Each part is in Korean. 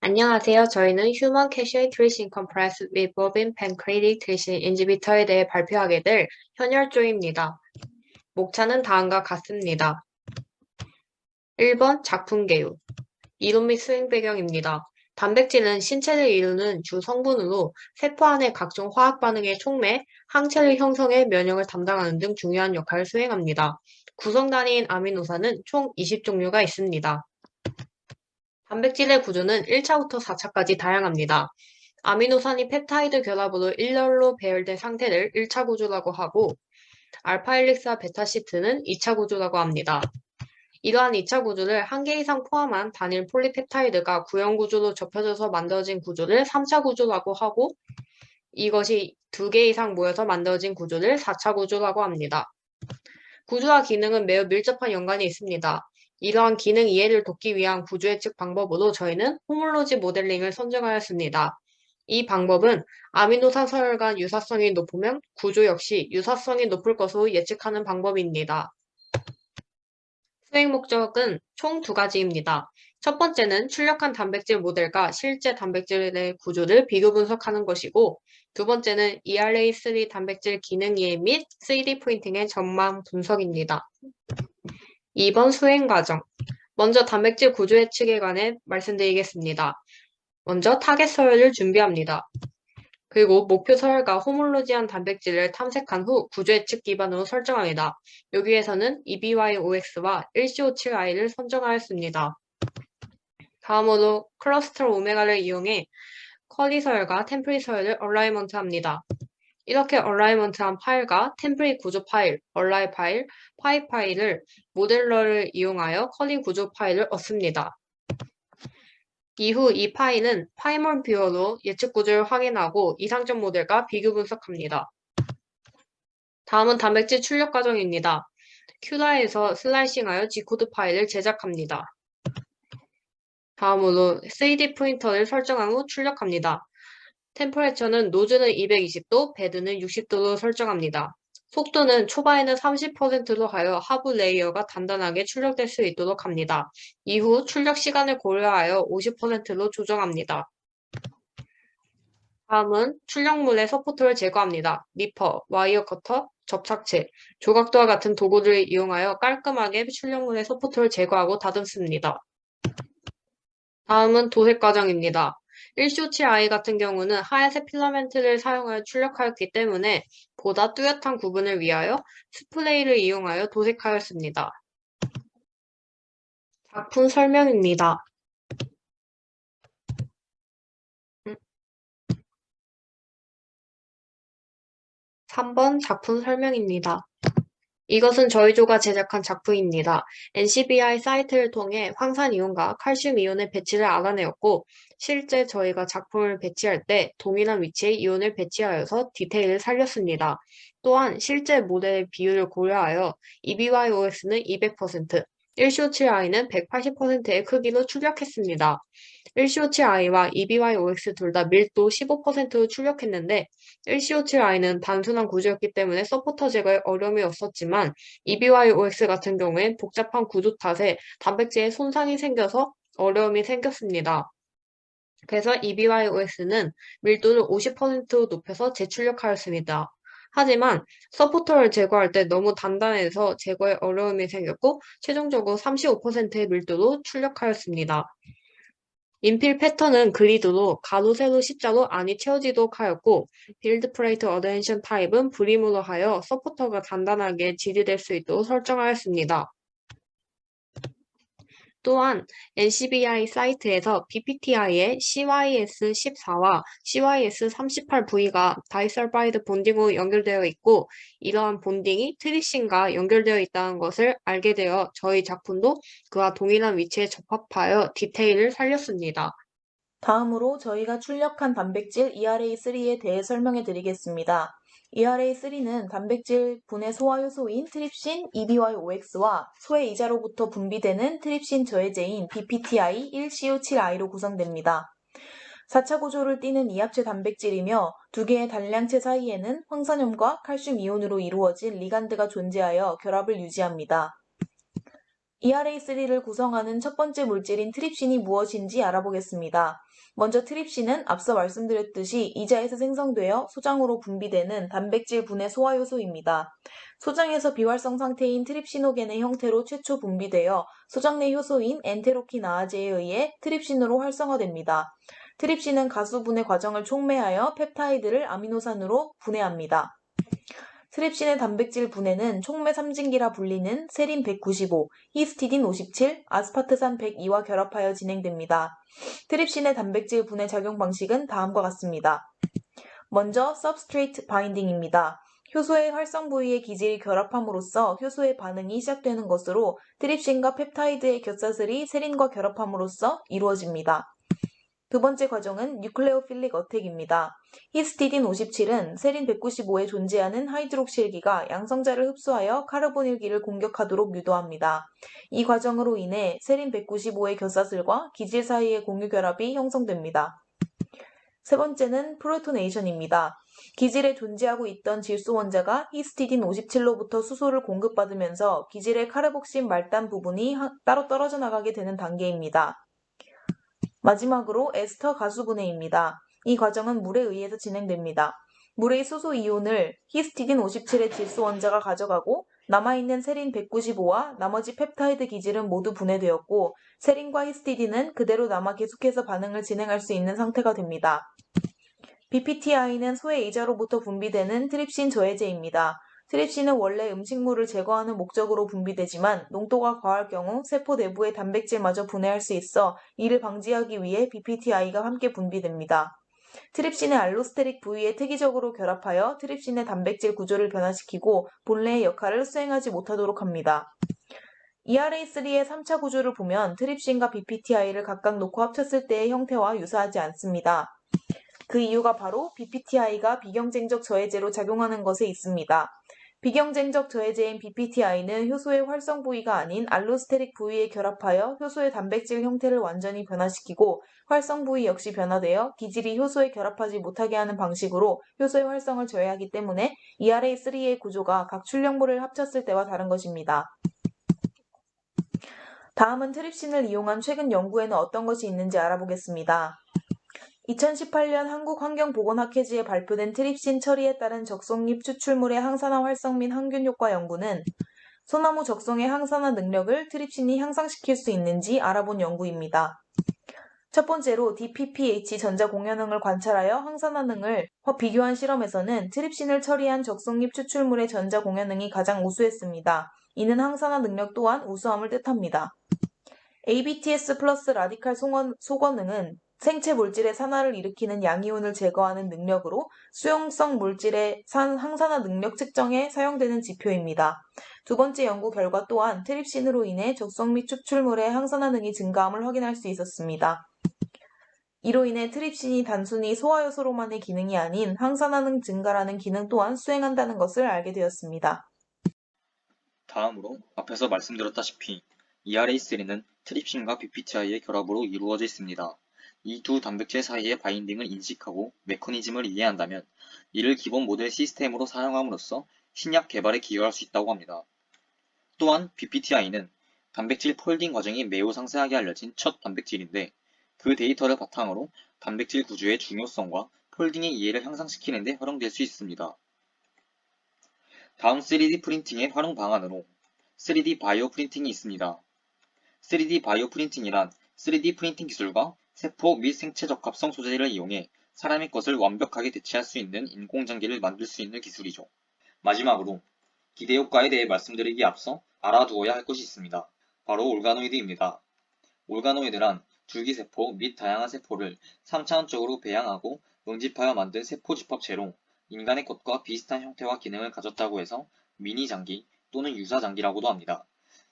안녕하세요. 저희는 Human Causal Tracing Compressed with Bovine Pancreatic Tracing 인지비터에 대해 발표하게 될 현열조입니다. 목차는 다음과 같습니다. 1번 작품 개요. 이론 및 수행 배경입니다. 단백질은 신체를 이루는 주 성분으로 세포 안의 각종 화학 반응의 촉매, 항체를 형성해 면역을 담당하는 등 중요한 역할을 수행합니다. 구성 단위인 아미노산은 총 20종류가 있습니다. 단백질의 구조는 1차부터 4차까지 다양합니다. 아미노산이 펩타이드 결합으로 일렬로 배열된 상태를 1차 구조라고 하고 알파 헬릭스와 베타 시트는 2차 구조라고 합니다. 이러한 2차 구조를 한 개 이상 포함한 단일 폴리펩타이드가 구형 구조로 접혀져서 만들어진 구조를 3차 구조라고 하고 이것이 2개 이상 모여서 만들어진 구조를 4차 구조라고 합니다. 구조와 기능은 매우 밀접한 연관이 있습니다. 이러한 기능 이해를 돕기 위한 구조 예측 방법으로 저희는 호몰로지 모델링을 선정하였습니다. 이 방법은 아미노산 서열 간 유사성이 높으면 구조 역시 유사성이 높을 것으로 예측하는 방법입니다. 수행 목적은 총 2가지입니다. 첫 번째는 출력한 단백질 모델과 실제 단백질의 구조를 비교 분석하는 것이고, 두 번째는 ERA3 단백질 기능 이해 및 3D 프린팅의 전망 분석입니다. 2번 수행 과정. 먼저 단백질 구조 예측에 관해 말씀드리겠습니다. 먼저 타겟 서열을 준비합니다. 그리고 목표 서열과 호몰로지한 단백질을 탐색한 후 구조 예측 기반으로 설정합니다. 여기에서는 EBY-OX와 1CO7I를 선정하였습니다. 다음으로 클러스터 오메가를 이용해 컬리 서열과 템프리 서열을 얼라이먼트합니다. 이렇게 얼라이먼트한 파일과 템플릿 구조 파일, 얼라이 파일, 파이 파일을 모델러를 이용하여 컬리 구조 파일을 얻습니다. 이후 이 파일은 파이멀 뷰어로 예측 구조를 확인하고 이상적 모델과 비교 분석합니다. 다음은 단백질 출력 과정입니다. 큐다에서 슬라이싱하여 G코드 파일을 제작합니다. 다음으로 3D 프린터를 설정한 후 출력합니다. 템퍼레처는 노즈는 220도, 베드는 60도로 설정합니다. 속도는 초반에는 30%로 하여 하부 레이어가 단단하게 출력될 수 있도록 합니다. 이후 출력 시간을 고려하여 50%로 조정합니다. 다음은 출력물의 서포터를 제거합니다. 리퍼, 와이어 커터, 접착체, 조각도와 같은 도구를 이용하여 깔끔하게 출력물의 서포터를 제거하고 다듬습니다. 다음은 도색 과정입니다. 1쇼치-I 같은 경우는 하얀색 필라멘트를 사용하여 출력하였기 때문에 보다 뚜렷한 구분을 위하여 스프레이를 이용하여 도색하였습니다. 작품 설명입니다. 3번 작품 설명입니다. 이것은 저희 조가 제작한 작품입니다. NCBI 사이트를 통해 황산이온과 칼슘이온의 배치를 알아내었고 실제 저희가 작품을 배치할 때 동일한 위치에 이온을 배치하여서 디테일을 살렸습니다. 또한 실제 모델의 비율을 고려하여 EBY-OX는 200%, 1CO7I는 180%의 크기로 출력했습니다. 1CO7I와 EBY-OX 둘 다 밀도 15%로 출력했는데 1CO7I는 단순한 구조였기 때문에 서포터 제거에 어려움이 없었지만 EBY-OX 같은 경우엔 복잡한 구조 탓에 단백질에 손상이 생겨서 어려움이 생겼습니다. 그래서 EBY-OX는 밀도를 50% 높여서 재출력하였습니다. 하지만 서포터를 제거할 때 너무 단단해서 제거에 어려움이 생겼고 최종적으로 35%의 밀도로 출력하였습니다. 인필 패턴은 그리드로 가로, 세로, 십자로 안이 채워지도록 하였고 빌드 플레이트 어드헤션 타입은 브림으로 하여 서포터가 단단하게 지지될 수 있도록 설정하였습니다. 또한 NCBI 사이트에서 BPTI의 CYS14와 CYS38V가 다이설바이드 본딩으로 연결되어 있고 이러한 본딩이 트리신과 연결되어 있다는 것을 알게 되어 저희 작품도 그와 동일한 위치에 적합하여 디테일을 살렸습니다. 다음으로 저희가 출력한 단백질 ERA3에 대해 설명해 드리겠습니다. ERA3는 단백질 분해 소화 효소인 트립신 EBY-OX와 소의 이자로부터 분비되는 트립신 저해제인 BPTI 1CO7I로 구성됩니다. 4차 구조를 띠는 이합체 단백질이며 두 개의 단량체 사이에는 황산염과 칼슘 이온으로 이루어진 리간드가 존재하여 결합을 유지합니다. ERA3를 구성하는 첫 번째 물질인 트립신이 무엇인지 알아보겠습니다. 먼저 트립신은 앞서 말씀드렸듯이 이자에서 생성되어 소장으로 분비되는 단백질 분해 소화효소입니다. 소장에서 비활성 상태인 트립시노겐의 형태로 최초 분비되어 소장 내 효소인 엔테로키나아제에 의해 트립신으로 활성화됩니다. 트립신은 가수분해 과정을 촉매하여 펩타이드를 아미노산으로 분해합니다. 트립신의 단백질 분해는 촉매 3진기라 불리는 세린 195, 히스티딘 57, 아스파트산 102와 결합하여 진행됩니다. 트립신의 단백질 분해 작용 방식은 다음과 같습니다. 먼저 substrate binding입니다. 효소의 활성 부위의 기질이 결합함으로써 효소의 반응이 시작되는 것으로 트립신과 펩타이드의 곁사슬이 세린과 결합함으로써 이루어집니다. 두 번째 과정은 뉴클레오필릭 어택입니다. 히스티딘 57은 세린 195에 존재하는 하이드록실기가 양성자를 흡수하여 카르보닐기를 공격하도록 유도합니다. 이 과정으로 인해 세린 195의 곁사슬과 기질 사이의 공유 결합이 형성됩니다. 세 번째는 프로토네이션입니다. 기질에 존재하고 있던 질소 원자가 히스티딘 57로부터 수소를 공급받으면서 기질의 카르복신 말단 부분이 따로 떨어져 나가게 되는 단계입니다. 마지막으로 에스터 가수분해입니다. 이 과정은 물에 의해서 진행됩니다. 물의 수소 이온을 히스티딘 57의 질소 원자가 가져가고 남아있는 세린 195와 나머지 펩타이드 기질은 모두 분해되었고 세린과 히스티딘은 그대로 남아 계속해서 반응을 진행할 수 있는 상태가 됩니다. BPTI는 소의 이자로부터 분비되는 트립신 저해제입니다. 트립신은 원래 음식물을 제거하는 목적으로 분비되지만 농도가 과할 경우 세포 내부의 단백질마저 분해할 수 있어 이를 방지하기 위해 BPTI가 함께 분비됩니다. 트립신의 알로스테릭 부위에 특이적으로 결합하여 트립신의 단백질 구조를 변화시키고 본래의 역할을 수행하지 못하도록 합니다. ERA3의 3차 구조를 보면 트립신과 BPTI를 각각 놓고 합쳤을 때의 형태와 유사하지 않습니다. 그 이유가 바로 BPTI가 비경쟁적 저해제로 작용하는 것에 있습니다. 비경쟁적 저해제인 BPTI는 효소의 활성 부위가 아닌 알로스테릭 부위에 결합하여 효소의 단백질 형태를 완전히 변화시키고 활성 부위 역시 변화되어 기질이 효소에 결합하지 못하게 하는 방식으로 효소의 활성을 저해하기 때문에 ERA3의 구조가 각 출력물을 합쳤을 때와 다른 것입니다. 다음은 트립신을 이용한 최근 연구에는 어떤 것이 있는지 알아보겠습니다. 2018년 한국환경보건학회지에 발표된 트립신 처리에 따른 적송잎 추출물의 항산화 활성 및 항균 효과 연구는 소나무 적송의 항산화 능력을 트립신이 향상시킬 수 있는지 알아본 연구입니다. 첫 번째로 DPPH 전자공연능을 관찰하여 항산화능을 비교한 실험에서는 트립신을 처리한 적송잎 추출물의 전자공연능이 가장 우수했습니다. 이는 항산화 능력 또한 우수함을 뜻합니다. ABTS 플러스 라디칼 소건능은 생체 물질의 산화를 일으키는 양이온을 제거하는 능력으로 수용성 물질의 항산화 능력 측정에 사용되는 지표입니다. 두 번째 연구 결과 또한 트립신으로 인해 적성 및 추출물의 항산화 능이 증가함을 확인할 수 있었습니다. 이로 인해 트립신이 단순히 소화효소로만의 기능이 아닌 항산화 능 증가라는 기능 또한 수행한다는 것을 알게 되었습니다. 다음으로 앞에서 말씀드렸다시피 ERA3는 트립신과 BPTI의 결합으로 이루어져 있습니다. 이 두 단백질 사이의 바인딩을 인식하고 메커니즘을 이해한다면 이를 기본 모델 시스템으로 사용함으로써 신약 개발에 기여할 수 있다고 합니다. 또한 BPTI는 단백질 폴딩 과정이 매우 상세하게 알려진 첫 단백질인데 그 데이터를 바탕으로 단백질 구조의 중요성과 폴딩의 이해를 향상시키는 데 활용될 수 있습니다. 다음 3D 프린팅의 활용 방안으로 3D 바이오 프린팅이 있습니다. 3D 바이오 프린팅이란 3D 프린팅 기술과 세포 및 생체 적합성 소재를 이용해 사람의 것을 완벽하게 대체할 수 있는 인공장기를 만들 수 있는 기술이죠. 마지막으로 기대 효과에 대해 말씀드리기 앞서 알아두어야 할 것이 있습니다. 바로 올가노이드입니다. 올가노이드란 줄기세포 및 다양한 세포를 3차원적으로 배양하고 응집하여 만든 세포집합체로 인간의 것과 비슷한 형태와 기능을 가졌다고 해서 미니장기 또는 유사장기라고도 합니다.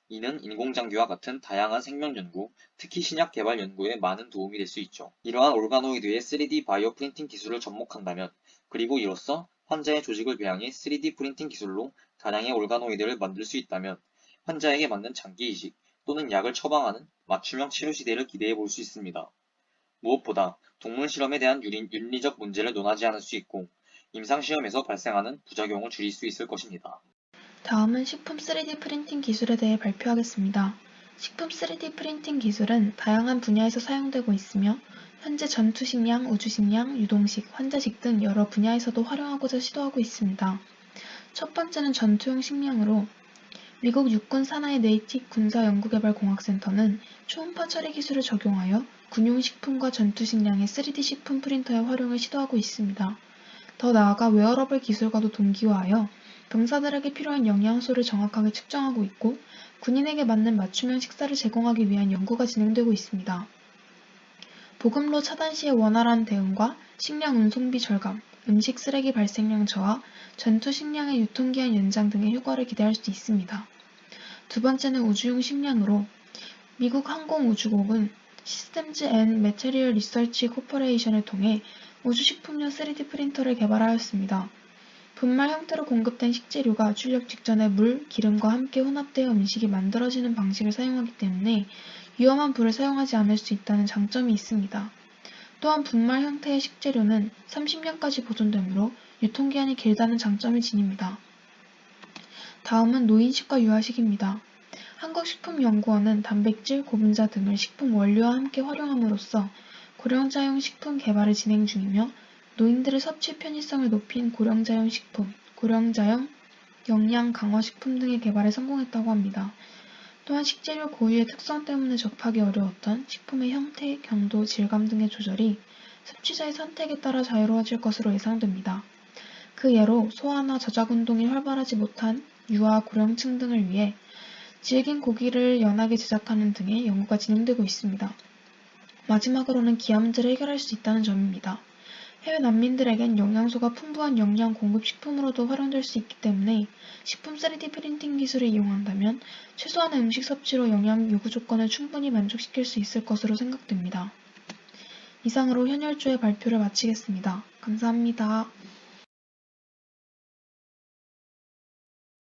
이는 인공장기와 같은 다양한 생명 연구, 특히 신약 개발 연구에 많은 도움이 될 수 있죠. 이러한 올가노이드의 3D 바이오 프린팅 기술을 접목한다면, 그리고 이로써 환자의 조직을 배양해 3D 프린팅 기술로 다량의 올가노이드를 만들 수 있다면 환자에게 맞는 장기 이식 또는 약을 처방하는 맞춤형 치료 시대를 기대해 볼 수 있습니다. 무엇보다 동물 실험에 대한 윤리적 문제를 논하지 않을 수 있고 임상시험에서 발생하는 부작용을 줄일 수 있을 것입니다. 다음은 식품 3D 프린팅 기술에 대해 발표하겠습니다. 식품 3D 프린팅 기술은 다양한 분야에서 사용되고 있으며 현재 전투식량, 우주식량, 유동식, 환자식 등 여러 분야에서도 활용하고자 시도하고 있습니다. 첫 번째는 전투용 식량으로 미국 육군 산하의 네이틱 군사연구개발공학센터는 초음파 처리 기술을 적용하여 군용 식품과 전투식량의 3D 식품 프린터의 활용을 시도하고 있습니다. 더 나아가 웨어러블 기술과도 동기화하여 병사들에게 필요한 영양소를 정확하게 측정하고 있고 군인에게 맞는 맞춤형 식사를 제공하기 위한 연구가 진행되고 있습니다. 보급로 차단 시의 원활한 대응과 식량 운송비 절감, 음식 쓰레기 발생량 저하, 전투 식량의 유통기한 연장 등의 효과를 기대할 수 있습니다. 두 번째는 우주용 식량으로 미국 항공우주국은 시스템즈 앤 매테리얼 리서치 코퍼레이션을 통해 우주식품용 3D 프린터를 개발하였습니다. 분말 형태로 공급된 식재료가 출력 직전에 물, 기름과 함께 혼합되어 음식이 만들어지는 방식을 사용하기 때문에 위험한 불을 사용하지 않을 수 있다는 장점이 있습니다. 또한 분말 형태의 식재료는 30년까지 보존되므로 유통기한이 길다는 장점을 지닙니다. 다음은 노인식과 유아식입니다. 한국식품연구원은 단백질, 고분자 등을 식품 원료와 함께 활용함으로써 고령자용 식품 개발을 진행 중이며 노인들의 섭취 편의성을 높인 고령자용 식품, 고령자용 영양 강화식품 등의 개발에 성공했다고 합니다. 또한 식재료 고유의 특성 때문에 접하기 어려웠던 식품의 형태, 경도, 질감 등의 조절이 섭취자의 선택에 따라 자유로워질 것으로 예상됩니다. 그 예로 소화나 저작 운동이 활발하지 못한 유아, 고령층 등을 위해 질긴 고기를 연하게 제작하는 등의 연구가 진행되고 있습니다. 마지막으로는 기아 문제를 해결할 수 있다는 점입니다. 해외 난민들에겐 영양소가 풍부한 영양 공급 식품으로도 활용될 수 있기 때문에 식품 3D 프린팅 기술을 이용한다면 최소한의 음식 섭취로 영양 요구 조건을 충분히 만족시킬 수 있을 것으로 생각됩니다. 이상으로 현열조의 발표를 마치겠습니다. 감사합니다.